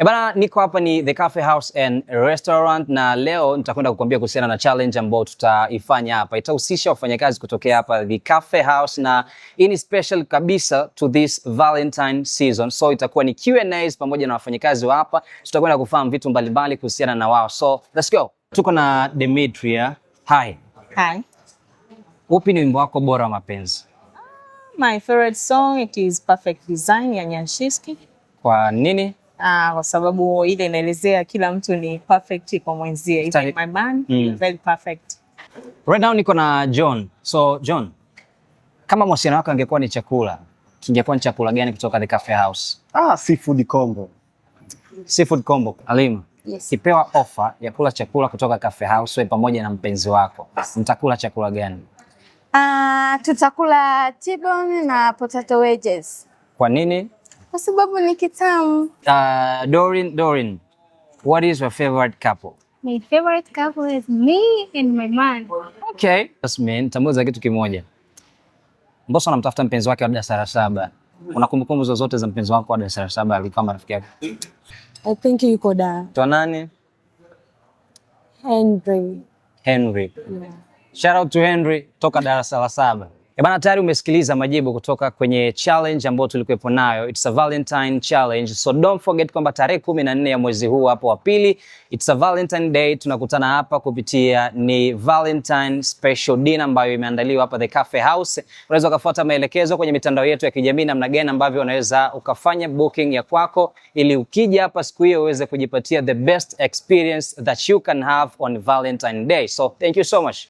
Bana, niko hapa ni The Cafe House and Restaurant na leo nitakwenda kukuambia kuhusiana na challenge ambayo tutaifanya hapa. Itahusisha wafanyakazi kutokea hapa The Cafe House na hii ni special kabisa to this Valentine season. So itakuwa ni Q&As pamoja na wafanyakazi wa hapa. Tutakwenda kufahamu vitu mbalimbali kuhusiana na wao. So let's go. Tuko na Demetria. Hi. Hi. Upi ni wimbo wako bora wa mapenzi? My favorite song it is Perfect Design ya Nyanshiski. Kwa nini? Kwa sababu ile inaelezea kila mtu ni perfect kwa mwenzie. Even my man very perfect. Right now niko na John. So John, kama mahusiano wako angekuwa ni chakula, kingekuwa ni chakula gani kutoka The Cafe House? Seafood combo. Seafood combo. Alim. Yes. Kipewa offer ya kula chakula kutoka Cafe House wewe pamoja na mpenzi wako, mtakula chakula gani? Tutakula T-bone na potato wedges. Kwa nini? Kwa sababu ni kitamu. Doreen, what is your favorite couple? My favorite couple is me and my man. Okay. Jasmine, nitamuuliza kitu kimoja. Mbosso anamtafuta mpenzi wake wa darasa la 7. Una kumbukumbu zozote za mpenzi wako wa darasa la 7 alikuwa marafiki yako? I think yuko da. Kwa nani? Henry. Yeah. Shout out to Henry toka darasa la 7. Bana, tayari umesikiliza majibu kutoka kwenye challenge ambayo tulikuwepo nayo. It's a Valentine challenge. So don't forget kwamba tarehe 14 ya mwezi huu hapo wa pili, it's a Valentine Day. Tunakutana hapa kupitia ni Valentine special dinner ambayo imeandaliwa hapa The Cafe House. Unaweza kufuata maelekezo kwenye mitandao yetu ya kijamii namna gani ambavyo unaweza ukafanya booking ya kwako ili ukija hapa siku hiyo uweze kujipatia the best experience that you can have on Valentine Day. So thank you so much.